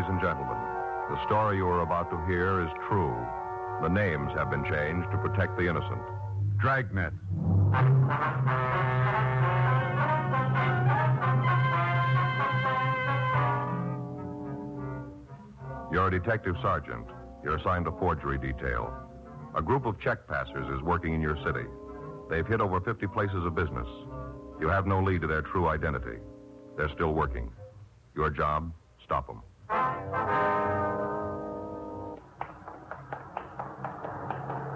and gentlemen, the story you are about to hear is true. The names have been changed to protect the innocent. Dragnet. You're a detective sergeant. You're assigned a forgery detail. A group of check passers is working in your city. They've hit over 50 places of business. You have no lead to their true identity. They're still working. Your job, stop them.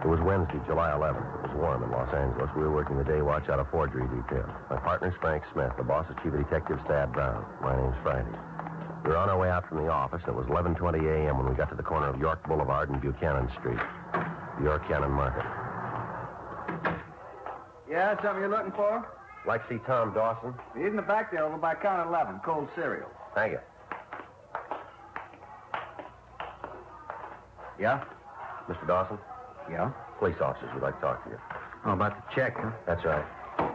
It was Wednesday, July 11th. It was warm in Los Angeles. We were working the day watch out of forgery detail. My partner's Frank Smith. The boss is Chief of Detectives Thad Brown. My name's Friday. We were on our way out from the office. It was 11:20 a.m. when we got to the corner of York Boulevard and Buchanan Street. The York Cannon Market. Yeah, something you're looking for? Like to see Tom Dawson? He's in the back there over by counter 11, cold cereal. Thank you. Yeah? Mr. Dawson? Yeah? Police officers would like to talk to you. Oh, about the check, huh? That's right.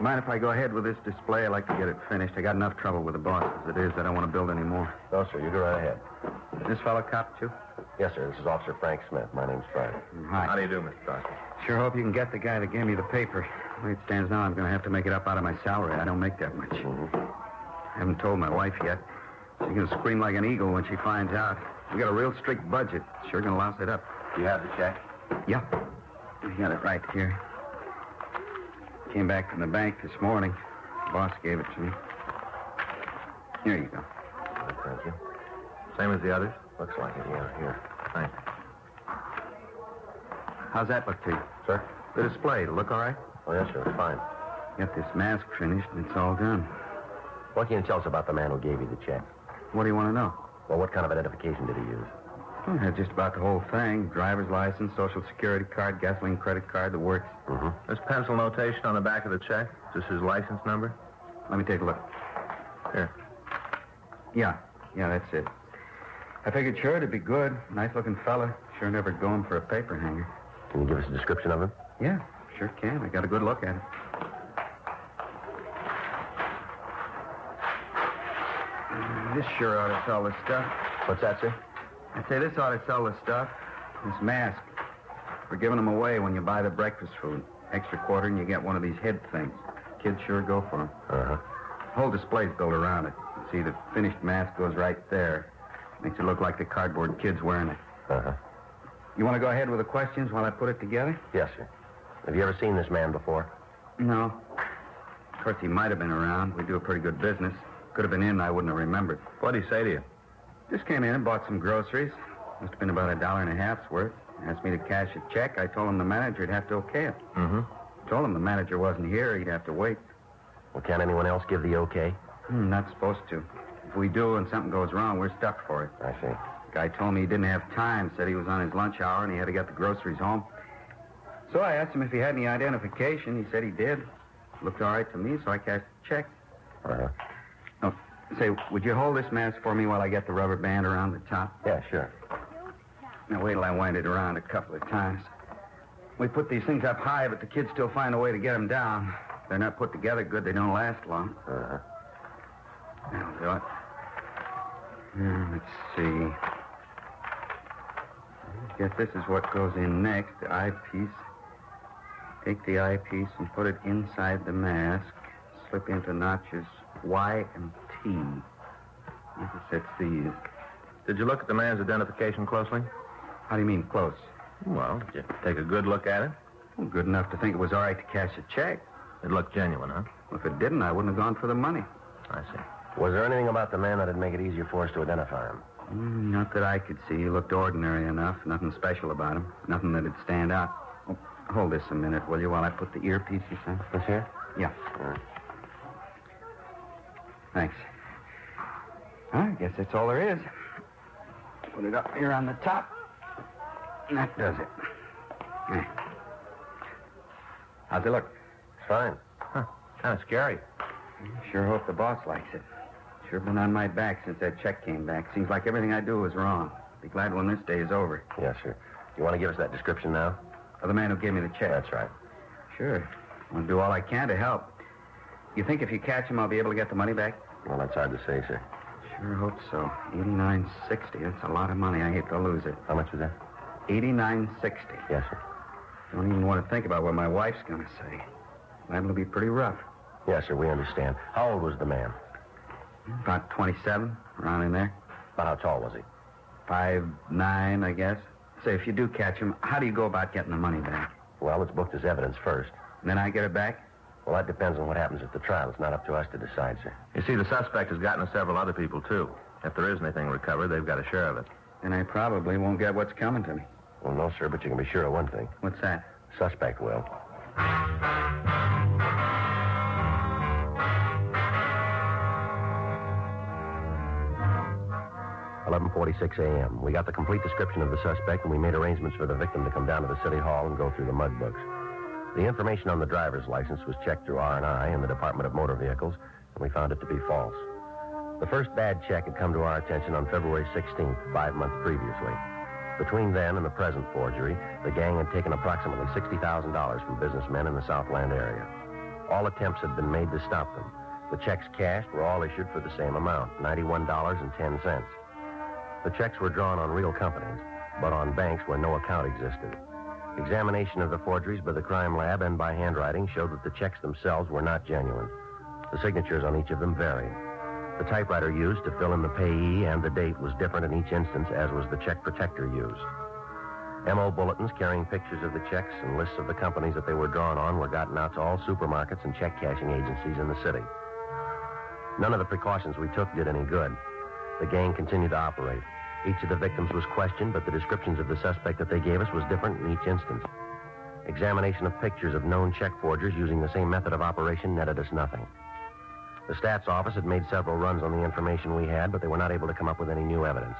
Mind if I go ahead with this display? I'd like to get it finished. I got enough trouble with the boss as it is. I don't want to build any more. No, sir. You go right ahead. This fellow cop, too? Yes, sir. This is Officer Frank Smith. My name's Friday. Hi. How do you do, Mr. Dawson? Sure hope you can get the guy that gave me the paper. The way it stands now, I'm going to have to make it up out of my salary. I don't make that much. I haven't told my wife yet. She's going to scream like an eagle when she finds out. We got a real strict budget. Sure going to louse it up. Do you have the check? Yeah. I got it right here. Came back from the bank this morning. Boss gave it to me. Here you go. Thank you. Same as the others? Looks like it, yeah. Here. Thanks. How's that look to you? Sir? The display, it'll look all right? Oh, yes, sir. It's fine. Got this mask finished, and it's all done. What can you tell us about the man who gave you the check? What do you want to know? Well, what kind of identification did he use? Well, I had just about the whole thing. Driver's license, social security card, gasoline credit card, the works. Mm-hmm. This pencil notation on the back of the check, is this his license number? Let me take a look. Here. Yeah, that's it. I figured sure it'd be good. Nice-looking fella. Sure never going for a paper hanger. Can you give us a description of him? Yeah, sure can. I got a good look at it. This sure ought to sell this stuff. What's that, sir? I'd say this ought to sell the stuff. This mask. We're giving them away when you buy the breakfast food. Extra quarter and you get one of these head things. Kids sure go for them. Uh-huh. Whole display's built around it. You see, the finished mask goes right there. Makes it look like the cardboard kid's wearing it. Uh-huh. You want to go ahead with the questions while I put it together? Yes, sir. Have you ever seen this man before? No. Of course, he might have been around. We do a pretty good business. Could have been in, I wouldn't have remembered. What'd he say to you? Just came in and bought some groceries. Must have been about $1.50 worth. Asked me to cash a check. I told him the manager'd have to okay it. Mm-hmm. Told him the manager wasn't here. He'd have to wait. Well, can't anyone else give the okay? Not supposed to. If we do and something goes wrong, we're stuck for it. I see. Guy told me he didn't have time, said he was on his lunch hour and he had to get the groceries home. So I asked him if he had any identification. He said he did. Looked all right to me, so I cashed the check. Uh-huh. Oh, say, would you hold this mask for me while I get the rubber band around the top? Yeah, sure. Now, wait till I wind it around a couple of times. We put these things up high, but the kids still find a way to get them down. If they're not put together good, they don't last long. Uh-huh. That'll do it. Let's see. I guess this is what goes in next, the eyepiece. Take the eyepiece and put it inside the mask. Slip into notches Y and T. I guess that's these. Did you look at the man's identification closely? How do you mean, close? Well, did you take a good look at it? Well, good enough to think it was all right to cash a check. It looked genuine, huh? Well, if it didn't, I wouldn't have gone for the money. I see. Was there anything about the man that'd make it easier for us to identify him? Not that I could see. He looked ordinary enough. Nothing special about him. Nothing that'd stand out. Oh, hold this a minute, will you, while I put the earpieces in? This here? Yeah. Thanks. I guess that's all there is. Put it up here on the top. And that does it. There. How's it look? It's fine. Huh. Kind of scary. Sure hope the boss likes it. Sure been on my back since that check came back. Seems like everything I do is wrong. Be glad when this day is over. Yes, sir. You want to give us that description now? Of the man who gave me the check. That's right. Sure. I'll do all I can to help. You think if you catch him, I'll be able to get the money back? Well, that's hard to say, sir. Sure hope so. 89.60. That's a lot of money. I hate to lose it. How much was that? 89.60. Yes, sir. Don't even want to think about what my wife's going to say. That'll be pretty rough. Yes, sir, we understand. How old was the man? About 27, around in there. About how tall was he? 5'9", I guess. Say, if you do catch him, how do you go about getting the money back? Well, it's booked as evidence first. And then I get it back? Well, that depends on what happens at the trial. It's not up to us to decide, sir. You see, the suspect has gotten to several other people, too. If there is anything recovered, they've got a share of it. Then I probably won't get what's coming to me. Well, no, sir, but you can be sure of one thing. What's that? Suspect will. 11:46 a.m. We got the complete description of the suspect, and we made arrangements for the victim to come down to the city hall and go through the mud books. The information on the driver's license was checked through R&I in the Department of Motor Vehicles, and we found it to be false. The first bad check had come to our attention on February 16th, 5 months previously. Between then and the present forgery, the gang had taken approximately $60,000 from businessmen in the Southland area. All attempts had been made to stop them. The checks cashed were all issued for the same amount, $91.10. The checks were drawn on real companies, but on banks where no account existed. Examination of the forgeries by the crime lab and by handwriting showed that the checks themselves were not genuine. The signatures on each of them varied. The typewriter used to fill in the payee and the date was different in each instance, as was the check protector used. M.O. bulletins carrying pictures of the checks and lists of the companies that they were drawn on were gotten out to all supermarkets and check cashing agencies in the city. None of the precautions we took did any good. The gang continued to operate. Each of the victims was questioned, but the descriptions of the suspect that they gave us was different in each instance. Examination of pictures of known check forgers using the same method of operation netted us nothing. The stats office had made several runs on the information we had, but they were not able to come up with any new evidence.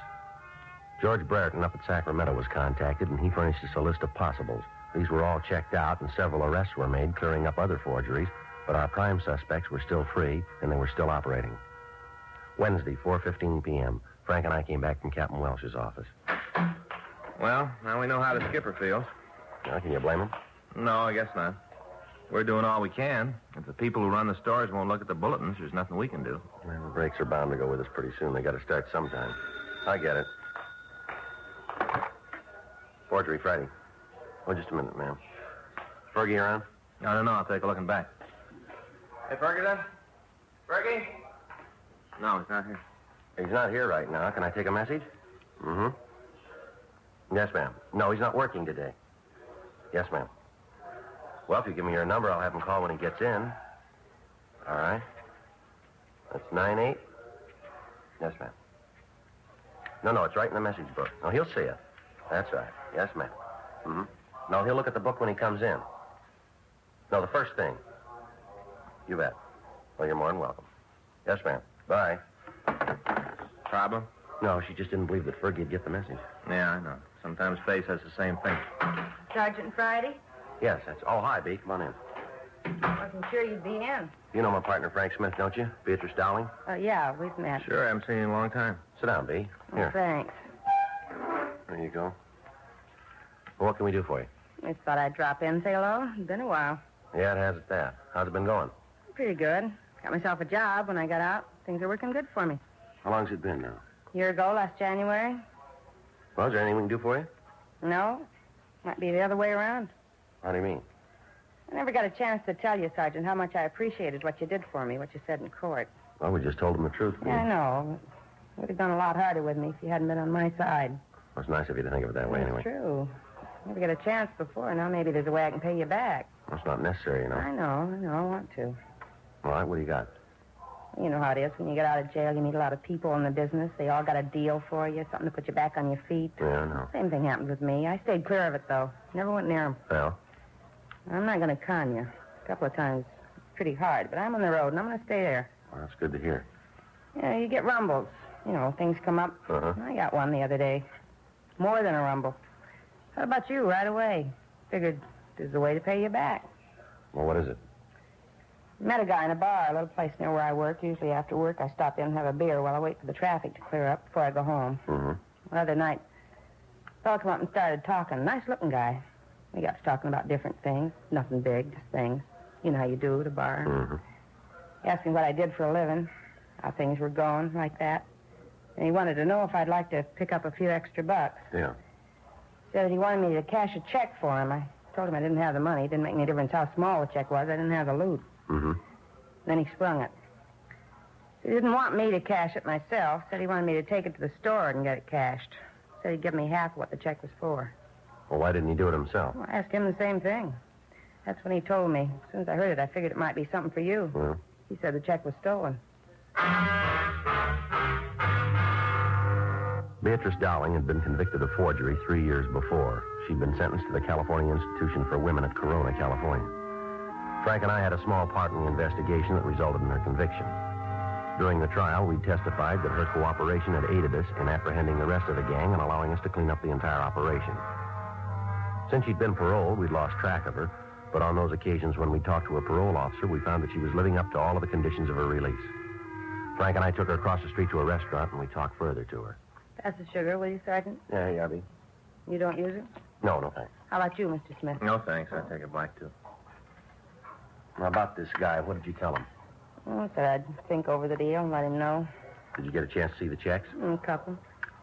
George Brereton up at Sacramento was contacted, and he furnished us a list of possibles. These were all checked out, and several arrests were made, clearing up other forgeries, but our prime suspects were still free, and they were still operating. Wednesday, 4:15 p.m., Frank and I came back from Captain Welsh's office. Well, now we know how the skipper feels. Now, can you blame him? No, I guess not. We're doing all we can. If the people who run the stores won't look at the bulletins, there's nothing we can do. Well, the brakes are bound to go with us pretty soon. They got to start sometime. I get it. Forgery Friday. Oh, just a minute, ma'am. Fergie around? I don't know. I'll take a look and back. Hey, Ferguson? Fergie? No, he's not here. He's not here right now. Can I take a message? Mm-hmm. Yes, ma'am. No, he's not working today. Yes, ma'am. Well, if you give me your number, I'll have him call when he gets in. All right. That's 98? Yes, ma'am. No, it's right in the message book. No, he'll see it. That's right. Yes, ma'am. Mm-hmm. No, he'll look at the book when he comes in. No, the first thing. You bet. Well, you're more than welcome. Yes, ma'am. Bye. Problem? No, she just didn't believe that Fergie'd get the message. Yeah, I know. Sometimes Face has the same thing. Sergeant Friday? Yes, that's... Oh, hi, B. Come on in. Wasn't sure you'd be in. You know my partner, Frank Smith, don't you? Beatrice Dowling? Yeah, we've met. Sure, I haven't seen you in a long time. Sit down, B. Oh, Here. thanks. There you go. Well, what can we do for you? I thought I'd drop in, say hello. It's been a while. Yeah, it has at that. How's it been going? Pretty good. Got myself a job when I got out. Things are working good for me. How long's it been now? Year ago, last January. Well, is there anything we can do for you? No? Might be the other way around. How do you mean? I never got a chance to tell you, Sergeant, how much I appreciated what you did for me, what you said in court. Well, we just told him the truth. Yeah, I know. It would have gone a lot harder with me if you hadn't been on my side. Well, it's nice of you to think of it that way, anyway. It's true. Never got a chance before. Now maybe there's a way I can pay you back. Well, it's not necessary, you know. I know. I want to. All right, what do you got? You know how it is. When you get out of jail, you meet a lot of people in the business. They all got a deal for you, something to put you back on your feet. Yeah, I know. Same thing happened with me. I stayed clear of it, though. Never went near them. Well? I'm not going to con you. A couple of times, pretty hard, but I'm on the road, and I'm going to stay there. Well, that's good to hear. Yeah, you get rumbles. You know, things come up. Uh-huh. I got one the other day. More than a rumble. How about you, right away? Figured there's a way to pay you back. Well, what is it? Met a guy in a bar, a little place near where I work. Usually after work, I stop in and have a beer while I wait for the traffic to clear up before I go home. Mm-hmm. The other night, a fellow come up and started talking. Nice-looking guy. We got to talking about different things. Nothing big, just things. You know how you do at a bar. Mm-hmm. He asked me what I did for a living, how things were going, like that. And he wanted to know if I'd like to pick up a few extra bucks. Yeah. Said he wanted me to cash a check for him. I told him I didn't have the money. It didn't make any difference how small the check was. I didn't have the loot. Mm-hmm. Then he sprung it. He didn't want me to cash it myself. Said he wanted me to take it to the store and get it cashed. Said he'd give me half what the check was for. Well, why didn't he do it himself? Well, I asked him the same thing. That's when he told me. As soon as I heard it, I figured it might be something for you. Well, He said the check was stolen. Beatrice Dowling had been convicted of forgery 3 years before. She'd been sentenced to the California Institution for Women at Corona, California. Frank and I had a small part in the investigation that resulted in her conviction. During the trial, we testified that her cooperation had aided us in apprehending the rest of the gang and allowing us to clean up the entire operation. Since she'd been paroled, we'd lost track of her, but on those occasions when we talked to a parole officer, we found that she was living up to all of the conditions of her release. Frank and I took her across the street to a restaurant, and we talked further to her. Pass the sugar, will you, Sergeant? Yeah, Yarby. You don't use it? No, thanks. How about you, Mr. Smith? No, thanks. I'll take a bite, too. Now, about this guy, what did you tell him? Oh, I said I'd think over the deal and let him know. Did you get a chance to see the checks? A couple.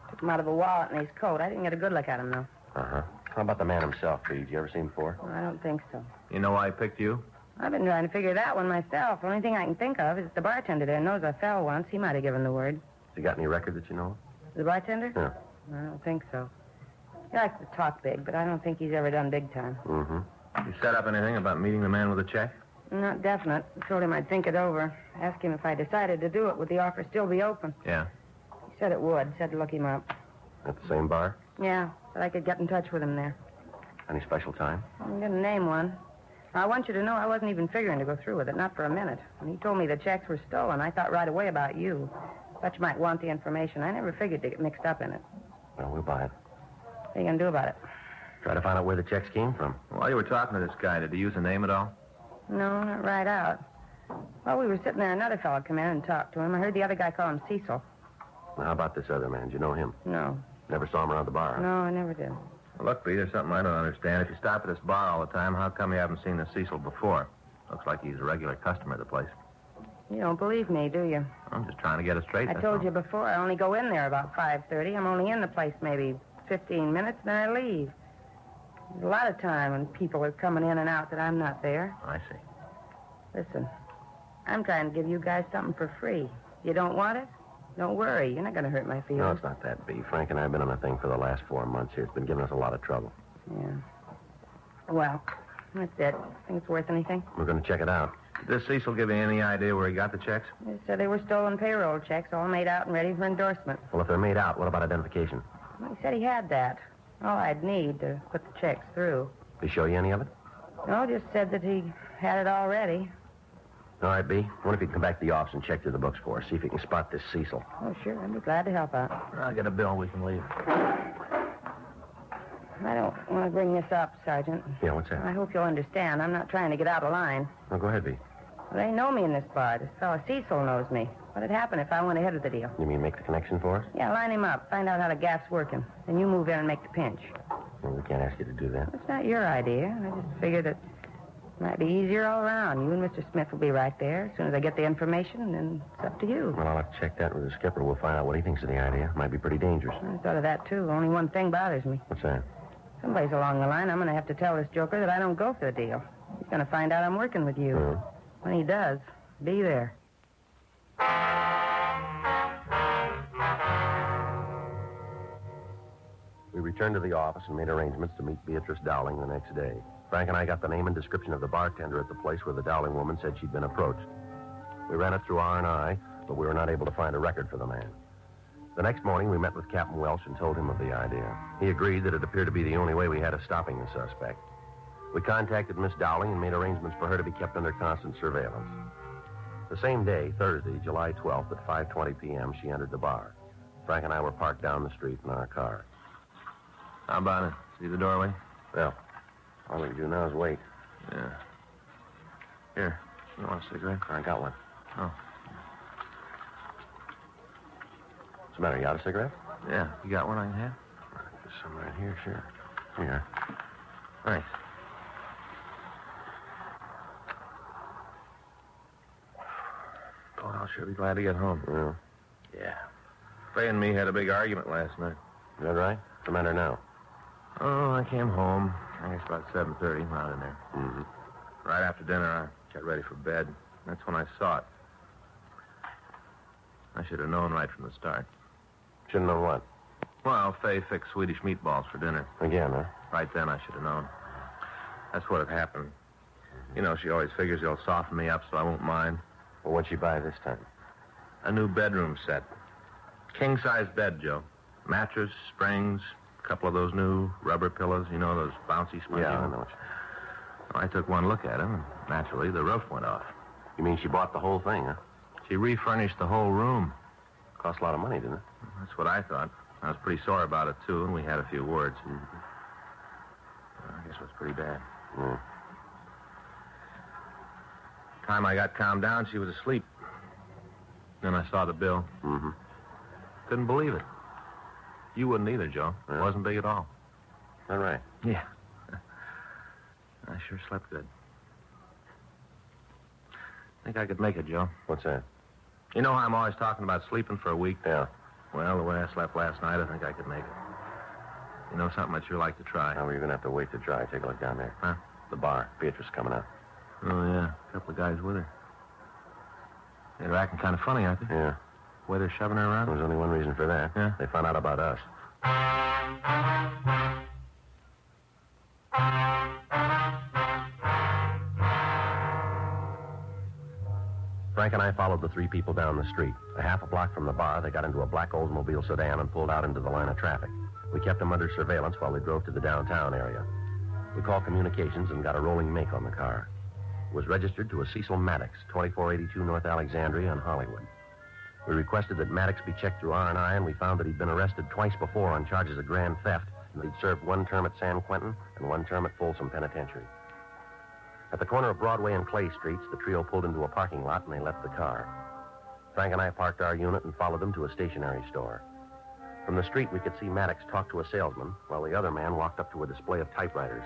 Took him out of a wallet in his coat. I didn't get a good look at him, though. Uh-huh. How about the man himself, Bee? Did you ever see him before? Well, I don't think so. You know why I picked you? I've been trying to figure that one myself. The only thing I can think of is that the bartender there knows I fell once. He might have given the word. Has he got any record that you know of? The bartender? Yeah. I don't think so. He likes to talk big, but I don't think he's ever done big time. Mm-hmm. You set up anything about meeting the man with the check? Not definite. I told him I'd think it over. Asked him if I decided to do it, would the offer still be open? Yeah. He said it would. Said to look him up. At the same bar? Yeah, said I could get in touch with him there. Any special time? I didn't name one. I want you to know I wasn't even figuring to go through with it, not for a minute. When he told me the checks were stolen, I thought right away about you. Thought you might want the information. I never figured to get mixed up in it. Well, we'll buy it. What are you going to do about it? Try to find out where the checks came from. While you were talking to this guy, did he use a name at all? No, not right out. While we were sitting there, another fellow come in and talked to him. I heard the other guy call him Cecil. Now, how about this other man? Did you know him? No. Never saw him around the bar? No, I never did. Well, look, B, there's something I don't understand. If you stop at this bar all the time, how come you haven't seen the Cecil before? Looks like he's a regular customer of the place. You don't believe me, do you? I'm just trying to get it straight. I that's told all. you before, I only go in there about 5:30. I'm only in the place maybe 15 minutes, then I leave. There's a lot of time when people are coming in and out that I'm not there. I see. Listen, I'm trying to give you guys something for free. You don't want it? Don't worry. You're not going to hurt my feelings. No, it's not that, B. Frank and I have been on a thing for the last 4 months here. It's been giving us a lot of trouble. Yeah. Well, that's it. Think it's worth anything? We're going to check it out. Did this Cecil give you any idea where he got the checks? They said they were stolen payroll checks, all made out and ready for endorsement. Well, if they're made out, what about identification? Well, he said he had that. All I'd need to put the checks through. Did he show you any of it? No, just said that he had it all ready. All right, B. What if you come back to the office and check through the books for us? See if you can spot this Cecil. Oh, sure. I'd be glad to help out. I'll get a bill. We can leave. I don't want to bring this up, Sergeant. Yeah, what's that? I hope you'll understand. I'm not trying to get out of line. Well, go ahead, B. Well, they know me in this bar. This fellow Cecil knows me. What'd happen if I went ahead of the deal? You mean make the connection for us? Yeah, line him up. Find out how the gap's working. Then you move in and make the pinch. Well, we can't ask you to do that. It's not your idea. I just figured it might be easier all around. You and Mr. Smith will be right there. As soon as I get the information, then it's up to you. Well, I'll have to check that with the skipper. We'll find out what he thinks of the idea. Might be pretty dangerous. I thought of that, too. Only one thing bothers me. What's that? Someplace along the line, I'm going to have to tell this joker that I don't go for the deal. He's going to find out I'm working with you. Hmm. When he does, be there. We returned to the office and made arrangements to meet Beatrice Dowling the next day. Frank and I got the name and description of the bartender at the place where the Dowling woman said she'd been approached. We ran it through R&I, but we were not able to find a record for the man. The next morning, we met with Captain Welsh and told him of the idea. He agreed that it appeared to be the only way we had of stopping the suspect. We contacted Miss Dowling and made arrangements for her to be kept under constant surveillance. The same day, Thursday, July 12th, at 5:20 p.m., she entered the bar. Frank and I were parked down the street in our car. How about it? See the doorway? Well, all we can do now is wait. Yeah. Here. You want a cigarette? I got one. Oh. What's the matter? You out a cigarette? Yeah. You got one I can have? There's some right here, sure. Here. Thanks. Oh, I'll sure be glad to get home. Well, Yeah. Fay and me had a big argument last night. Is that right? What's the matter now? Oh, I came home. I guess about 7:30, around in there. Mm-hmm. Right after dinner, I got ready for bed. That's when I saw it. I should have known right from the start. Shouldn't know what. Well, Fay fixed Swedish meatballs for dinner. Again, huh? Right then, I should have known. That's what had happened. You know, she always figures he'll soften me up so I won't mind. Well, what'd she buy this time? A new bedroom set. King-size bed, Joe. Mattress, springs, a couple of those new rubber pillows, you know, those bouncy spongy Yeah, I ones. know. I took one look at him, and naturally, the roof went off. You mean she bought the whole thing, huh? She refurnished the whole room. Cost a lot of money, didn't it? That's what I thought. I was pretty sore about it, too, and we had a few words. I guess it was pretty bad. Yeah. Time I got calmed down, she was asleep. Then I saw the bill. Mm-hmm. Couldn't believe it. You wouldn't either, Joe. It Yeah. wasn't big at all. All right. Yeah. I sure slept good. Think I could make it, Joe. What's that? You know how I'm always talking about sleeping for a week? Yeah. Well, the way I slept last night, I think I could make it. You know something I'd sure like to try? Now, you're going to have to wait to dry. Take a look down there. Huh? The bar. Beatrice coming out. Oh, yeah. A couple of guys with her. They're acting kind of funny, aren't they? Yeah. Way they're shoving her around? There's only one reason for that. Yeah? They found out about us. Frank and I followed the three people down the street. A half a block from the bar, they got into a black Oldsmobile sedan and pulled out into the line of traffic. We kept them under surveillance while they drove to the downtown area. We called communications and got a rolling make on the car. It was registered to a Cecil Maddox, 2482 North Alexandria in Hollywood. We requested that Maddox be checked through R&I, and we found that he'd been arrested twice before on charges of grand theft, and that he'd served one term at San Quentin and one term at Folsom Penitentiary. At the corner of Broadway and Clay Streets, the trio pulled into a parking lot, and they left the car. Frank and I parked our unit and followed them to a stationery store. From the street, we could see Maddox talk to a salesman, while the other man walked up to a display of typewriters.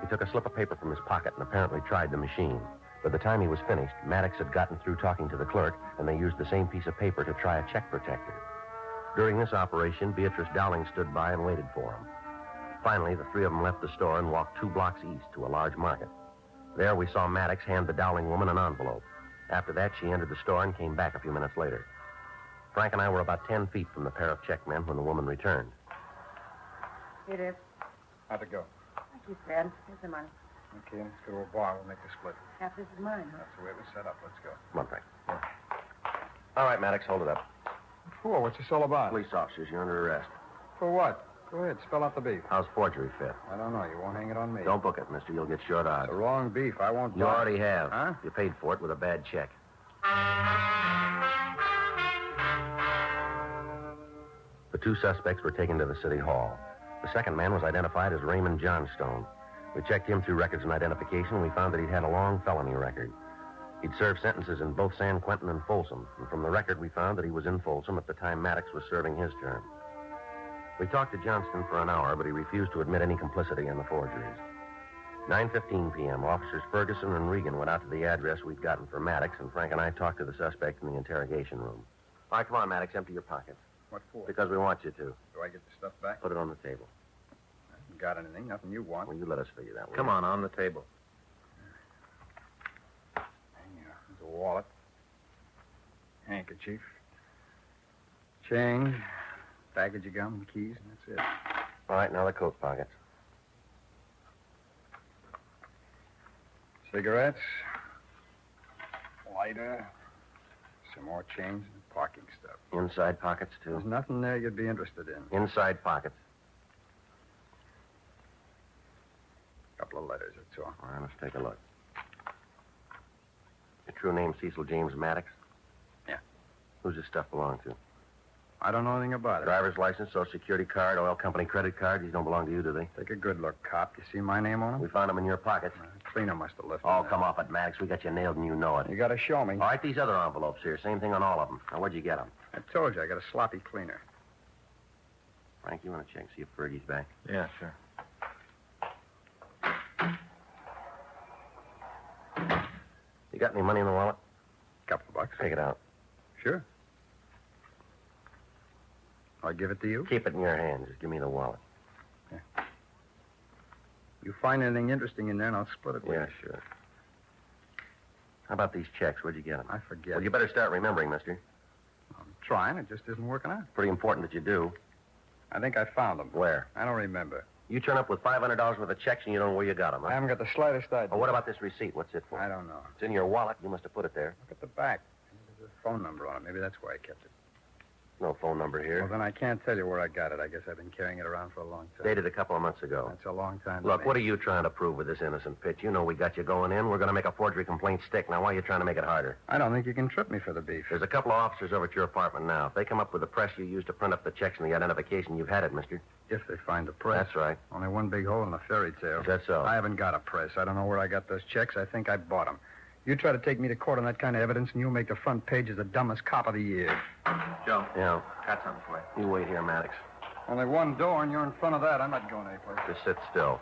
He took a slip of paper from his pocket and apparently tried the machine. By the time he was finished, Maddox had gotten through talking to the clerk, and they used the same piece of paper to try a check protector. During this operation, Beatrice Dowling stood by and waited for him. Finally, the three of them left the store and walked 2 blocks east to a large market. There, we saw Maddox hand the Dowling woman an envelope. After that, she entered the store and came back a few minutes later. Frank and I were about 10 feet from the pair of checkmen when the woman returned. Here it is. How'd it go? Thank you, Fred. Here's the money. Okay, let's go to a bar. We'll make the split. Half this is mine. That's the way it was set up. Let's go. Come on, Frank. All right, Maddox, hold it up. For? What's this all about? Police officers, you're under arrest. For what? Go ahead, spell out the beef. How's forgery fit? I don't know. You won't hang it on me. Don't book it, mister. You'll get short odds. The wrong beef. I won't You buy it. already have. Huh? You paid for it with a bad check. The 2 suspects were taken to the city hall. The second man was identified as Raymond Johnstone. We checked him through records and identification, and we found that he'd had a long felony record. He'd served sentences in both San Quentin and Folsom, and from the record we found that he was in Folsom at the time Maddox was serving his term. We talked to Johnston for an hour, but he refused to admit any complicity in the forgeries. 9:15 p.m., Officers Ferguson and Regan went out to the address we'd gotten for Maddox, and Frank and I talked to the suspect in the interrogation room. All right, come on, Maddox, empty your pockets. What for? Because we want you to. Do I get the stuff back? Put it on the table. I haven't got anything. Nothing you want. Well, you let us figure that one. Come on the table. There's a wallet. Handkerchief. Change. Package of gum and keys, and that's it. All right, now the coat pockets. Cigarettes. Lighter. Some more change and parking stuff. Inside pockets, too. There's nothing there you'd be interested in. Inside pockets. A couple of letters, that's all. All right, let's take a look. Your true name, Cecil James Maddox? Yeah. Who's this stuff belong to? I don't know anything about it. Driver's license, social security card, oil company credit card. These don't belong to you, do they? Take a good look, cop. You see my name on them? We found them in your pockets. Cleaner must have left Oh, them come off it, Maddox. We got you nailed and you know it. there. You gotta show me. All right, these other envelopes here. Same thing on all of them. Now, where'd you get them? I told you, I got a sloppy cleaner. Frank, you want to check, see if Fergie's back? Yeah, sure. You got any money in the wallet? Couple of bucks. Take it out. Sure. I'll give it to you. Keep it in your hands. Just give me the wallet. You find anything interesting in there, and I'll split it with Yeah, you. sure. How about these checks? Where'd you get them? I forget. Well, you better start remembering, mister. I'm trying. It just isn't working out. Pretty important that you do. I think I found them. Where? I don't remember. You turn up with $500 worth of checks and you don't know where you got them, huh? I haven't got the slightest idea. Well, what about this receipt? What's it for? I don't know. It's in your wallet. You must have put it there. Look at the back. There's a phone number on it. Maybe that's why I kept it. No phone number here. Well, then I can't tell you where I got it. I guess I've been carrying it around for a long time. Dated a couple of months ago. That's a long time. Look, what are you trying to prove with this innocent pitch? You know we got you going in. We're going to make a forgery complaint stick. Now, why are you trying to make it harder? I don't think you can trip me for the beef. There's a couple of officers over at your apartment now. If they come up with the press you used to print up the checks and the identification, you've had it, mister. If they find the press. That's right. Only one big hole in the fairy tale. Is that so? I haven't got a press. I don't know where I got those checks. I think I bought them. You try to take me to court on that kind of evidence, and you'll make the front page as the dumbest cop of the year. Joe, Yeah. got something for you. You wait here, Maddox. Only one door, and you're in front of that. I'm not going anyplace. Just sit still.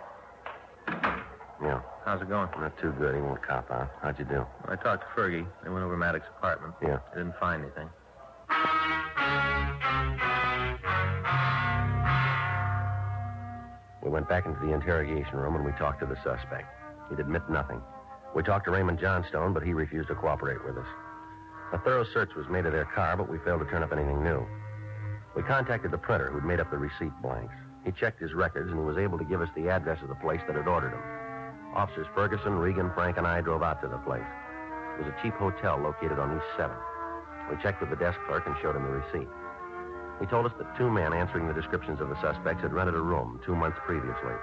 Yeah. How's it going? Not too good. He won't cop out. How'd you do? I talked to Fergie. They went over Maddox's apartment. Yeah. I didn't find anything. We went back into the interrogation room and we talked to the suspect. He'd admit nothing. We talked to Raymond Johnstone, but he refused to cooperate with us. A thorough search was made of their car, but we failed to turn up anything new. We contacted the printer who'd made up the receipt blanks. He checked his records and he was able to give us the address of the place that had ordered them. Officers Ferguson, Regan, Frank, and I drove out to the place. It was a cheap hotel located on East 7th. We checked with the desk clerk and showed him the receipt. He told us that two men answering the descriptions of the suspects had rented a room 2 months previously.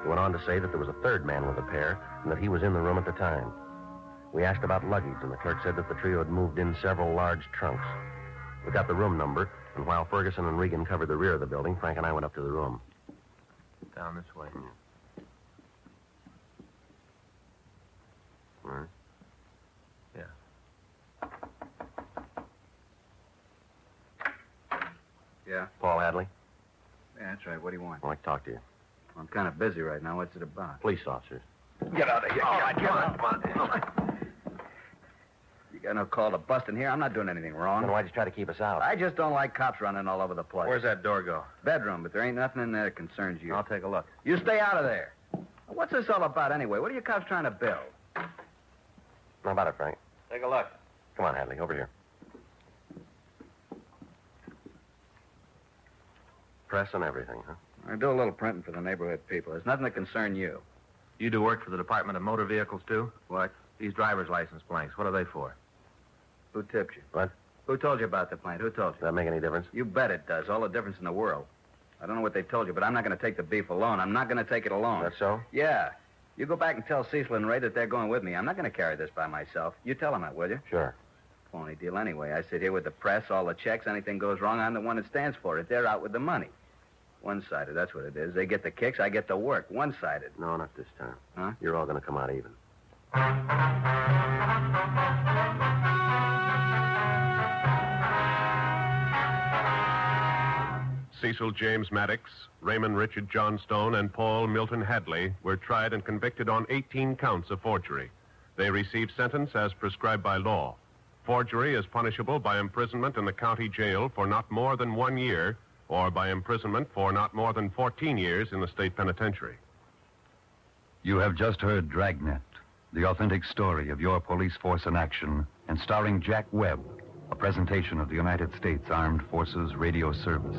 He went on to say that there was a third man with a pair and that he was in the room at the time. We asked about luggage, and the clerk said that the trio had moved in several large trunks. We got the room number, and while Ferguson and Regan covered the rear of the building, Frank and I went up to the room. Down this way. All right. Yeah. Yeah? Paul Hadley, Yeah, that's right. What do you want? I'd like to talk to you. I'm kind of busy right now. What's it about? Police officers. Get out of here. All right, Come come on. Come on. You got no call to bust in here. I'm not doing anything wrong. Then why'd you try to keep us out? I just don't like cops running all over the place. Where's that door go? Bedroom, but there ain't nothing in there that concerns you. I'll take a look. You stay out of there. What's this all about anyway? What are you cops trying to build? How about it, Frank? Take a look. Come on, Hadley, over here. Press and everything, huh? I do a little printing for the neighborhood people. There's nothing that concern you. You do work for the Department of Motor Vehicles, too? What? These driver's license blanks, what are they for? Who tipped you? What? Who told you about the plant? Who told Does you? that make any difference? You bet it does. All the difference in the world. I don't know what they told you, but I'm not going to take the beef alone. I'm not going to take it alone. That's so? Yeah. You go back and tell Cecil and Ray that they're going with me. I'm not going to carry this by myself. You tell them that, will you? Sure. Phony deal anyway. I sit here with the press, all the checks. Anything goes wrong, I'm the one that stands for it. They're out with the money. One-sided, that's what it is. They get the kicks, I get the work. One-sided. No, not this time. Huh? You're all going to come out even. Cecil James Maddox, Raymond Richard Johnstone, and Paul Milton Hadley were tried and convicted on 18 counts of forgery. They received sentence as prescribed by law. Forgery is punishable by imprisonment in the county jail for not more than 1 year, or by imprisonment for not more than 14 years in the state penitentiary. You have just heard Dragnet, the authentic story of your police force in action, and starring Jack Webb, a presentation of the United States Armed Forces Radio Service.